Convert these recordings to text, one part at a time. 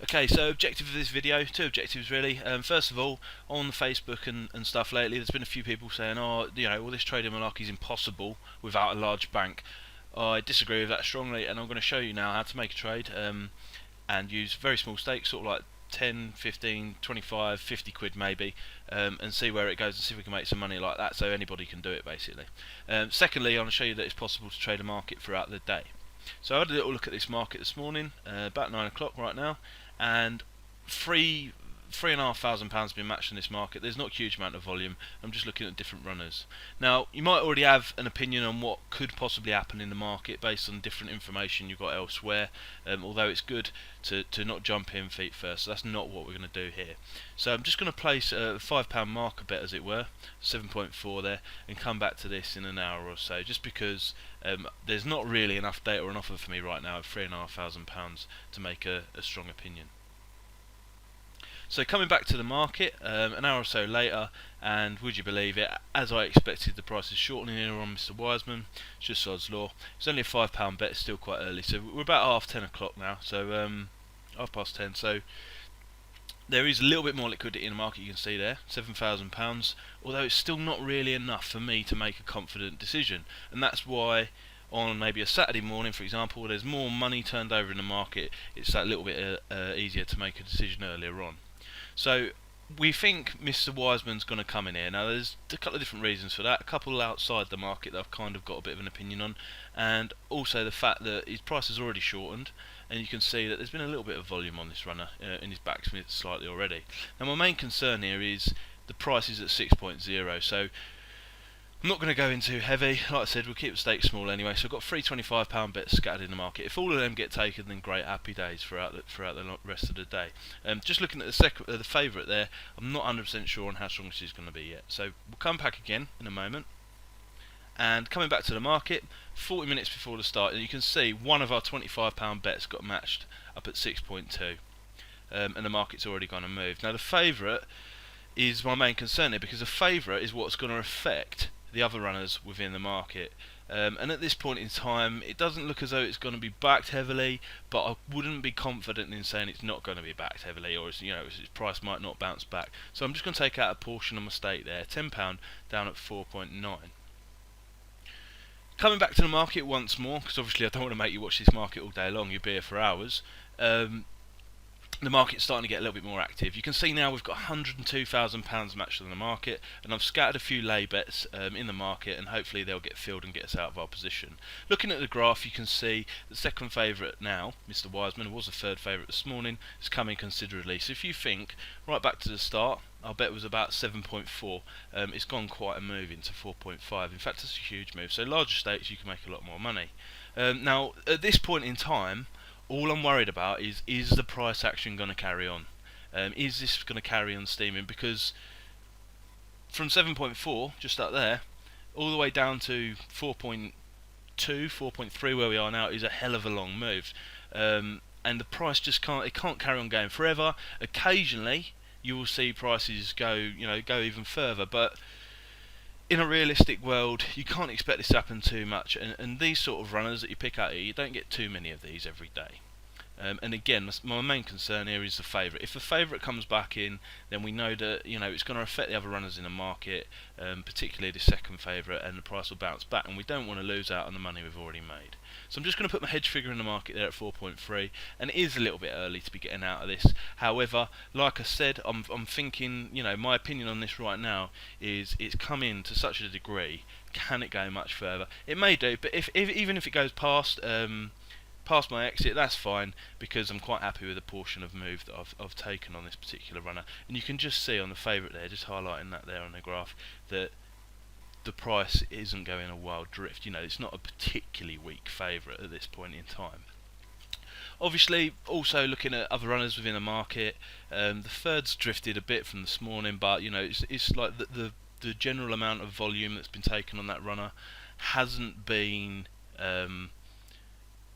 Okay, so objective of this video, two objectives really. First of all, on Facebook and stuff lately, there's been a few people saying, oh, all this trading malarkey is impossible without a large bank. I disagree with that strongly, and I'm going to show you now how to make a trade and use very small stakes, sort of like 10, 15, 25, 50 quid maybe, and see where it goes and see if we can make some money like that, so anybody can do it basically. Secondly, I want to show you that it's possible to trade a market throughout the day. So I had a little look at this market this morning, about 9 o'clock right now, and £3,500 has been matched in this market. There's not a huge amount of volume. I'm just looking at different runners. Now, you might already have an opinion on what could possibly happen in the market based on different information you've got elsewhere, although it's good to not jump in feet first. So that's not what we're going to do here. So I'm just going to place a £5 marker bet, as it were, 7.4 there, and come back to this in an hour or so, just because there's not really enough data on offer for me right now of £3,500 to make a strong opinion. So coming back to the market an hour or so later, and would you believe it, as I expected, the price is shortening here on Mr. Wiseman. It's just odds law. It's only a £5 bet, still quite early, so we're about 10 o'clock now, so 10:30. So there is a little bit more liquidity in the market, you can see there, £7,000, although it's still not really enough for me to make a confident decision, and that's why on maybe a Saturday morning, for example, where there's more money turned over in the market, it's that little bit easier to make a decision earlier on. So we think Mr. Wiseman's going to come in here. Now there's a couple of different reasons for that. A couple outside the market that I've kind of got a bit of an opinion on, and also the fact that his price has already shortened, and you can see that there's been a little bit of volume on this runner in his backsmith slightly already. Now my main concern here is the price is at 6.0, so I'm not going to go in too heavy. Like I said, we'll keep the stakes small anyway. So I've got three £25 bets scattered in the market. If all of them get taken, then great, happy days throughout the rest of the day. Just looking at the favourite there, I'm not 100% sure on how strong this is going to be yet. So we'll come back again in a moment. And coming back to the market, 40 minutes before the start, and you can see one of our £25 bets got matched up at 6.2, and the market's already gone and moved. Now the favourite is my main concern here, because the favourite is what's going to affect the other runners within the market, and at this point in time it doesn't look as though it's going to be backed heavily, but I wouldn't be confident in saying it's not going to be backed heavily, or its price might not bounce back. So I'm just going to take out a portion of my stake there, £10 down at 4.9. Coming back to the market once more, because obviously I don't want to make you watch this market all day long, you'll be here for hours. The market's starting to get a little bit more active. You can see now we've got £102,000 matched in the market, and I've scattered a few lay bets in the market, and hopefully they'll get filled and get us out of our position. Looking at the graph, you can see the second favourite now, Mr. Wiseman, was the third favourite this morning, is coming considerably. So if you think right back to the start, our bet was about 7.4. It's gone quite a move into 4.5. In fact, it's a huge move. So larger stakes, you can make a lot more money. Now, at this point in time, all I'm worried about is the price action going to carry on? Is this going to carry on steaming? Because from 7.4, just up there, all the way down to 4.2, 4.3 where we are now is a hell of a long move. And the price just can't carry on going forever. Occasionally, you will see prices go even further, but in a realistic world, you can't expect this to happen too much, and these sort of runners that you pick out here, you don't get too many of these every day. And again, my main concern here is the favourite. If the favourite comes back in, then we know that it's going to affect the other runners in the market, particularly the second favourite, and the price will bounce back, and we don't want to lose out on the money we've already made. So I'm just going to put my hedge figure in the market there at 4.3, and it is a little bit early to be getting out of this. However, like I said, I'm thinking, my opinion on this right now is it's come in to such a degree. Can it go much further? It may do, but even if it goes past my exit, that's fine, because I'm quite happy with the portion of move that I've taken on this particular runner. And you can just see on the favourite there, just highlighting that there on the graph, that the price isn't going a wild drift. It's not a particularly weak favourite at this point in time. Obviously, also looking at other runners within the market, the third's drifted a bit from this morning, but it's like the general amount of volume that's been taken on that runner hasn't been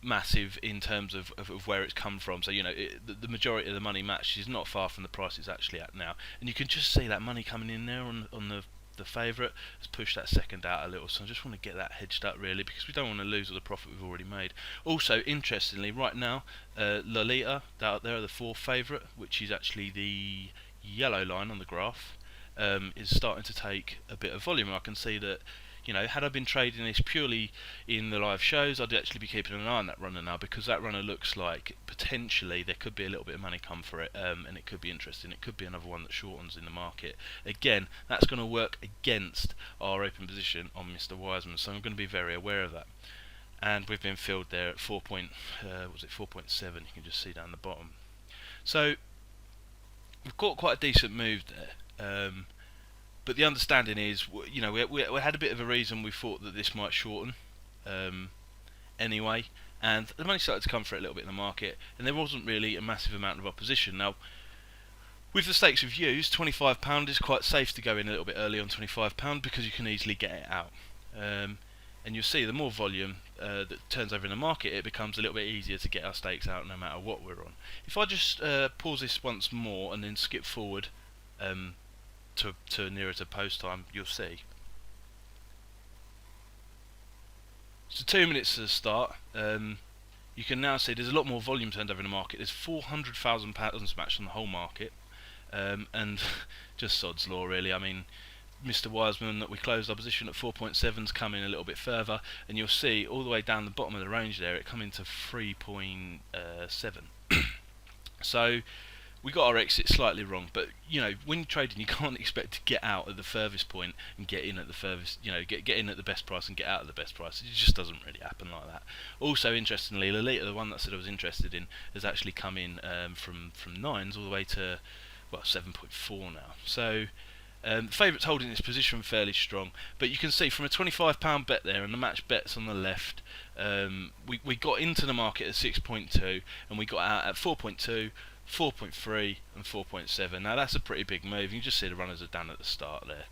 massive in terms of where it's come from. So the majority of the money matched is not far from the price it's actually at now, and you can just see that money coming in there on the the favourite, has pushed that second out a little, so I just want to get that hedged up really, because we don't want to lose all the profit we've already made. Also, interestingly, right now, Lolita, out there, the fourth favourite, which is actually the yellow line on the graph, is starting to take a bit of volume. I can see that, you know, had I been trading this purely in the live shows, I'd actually be keeping an eye on that runner now, because that runner looks like potentially there could be a little bit of money come for it, and it could be interesting. It could be another one that shortens in the market. Again, that's going to work against our open position on Mr. Wiseman, so I'm going to be very aware of that. And we've been filled there at 4.7. You can just see down the bottom. So we've got quite a decent move there. But the understanding is, you know, we had a bit of a reason we thought that this might shorten anyway, and the money started to come for it a little bit in the market, and there wasn't really a massive amount of opposition. Now, with the stakes we've used, £25 is quite safe to go in a little bit early on £25 because you can easily get it out. And you'll see the more volume that turns over in the market, it becomes a little bit easier to get our stakes out no matter what we're on. If I just pause this once more and then skip forward to nearer to post time, you'll see. So 2 minutes to the start, you can now see there's a lot more volume turned over in the market. There's £400,000 matched on the whole market, and just sod's law really. I mean, Mr. Wiseman, that we closed our position at 4.7's come in a little bit further, and you'll see all the way down the bottom of the range there, it come into 3.7. So we got our exit slightly wrong, but you know, when you're trading, you can't expect to get out at the furthest point and get in at the furthest, you know, get in at the best price and get out at the best price. It just doesn't really happen like that. Also, interestingly, Lolita, the one that I said I was interested in, has actually come in from 9s all the way to, well, 7.4 now. So the favourite's holding this position fairly strong, but you can see from a £25 bet there and the match bets on the left, we got into the market at 6.2 and we got out at 4.2, 4.3 and 4.7. Now that's a pretty big move. You can just see the runners are down at the start there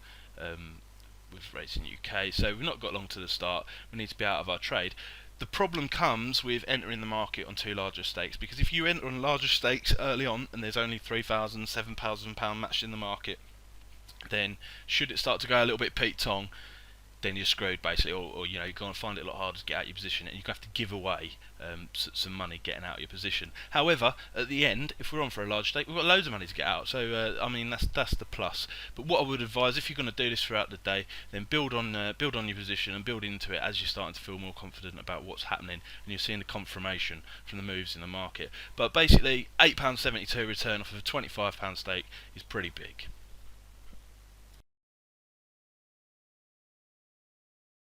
with Racing UK. So we've not got long to the start. We need to be out of our trade. The problem comes with entering the market on two larger stakes, because if you enter on larger stakes early on and there's only £3,000, £7,000 matched in the market, then should it start to go a little bit Pete Tong, then you're screwed basically, or you know, you're going to find it a lot harder to get out your position, and you have to give away some money getting out of your position. However, at the end, if we're on for a large stake, we've got loads of money to get out. So I mean, that's the plus. But what I would advise, if you're going to do this throughout the day, then build on your position and build into it as you're starting to feel more confident about what's happening, and you're seeing the confirmation from the moves in the market. But basically, £8.72 return off of a £25 stake is pretty big.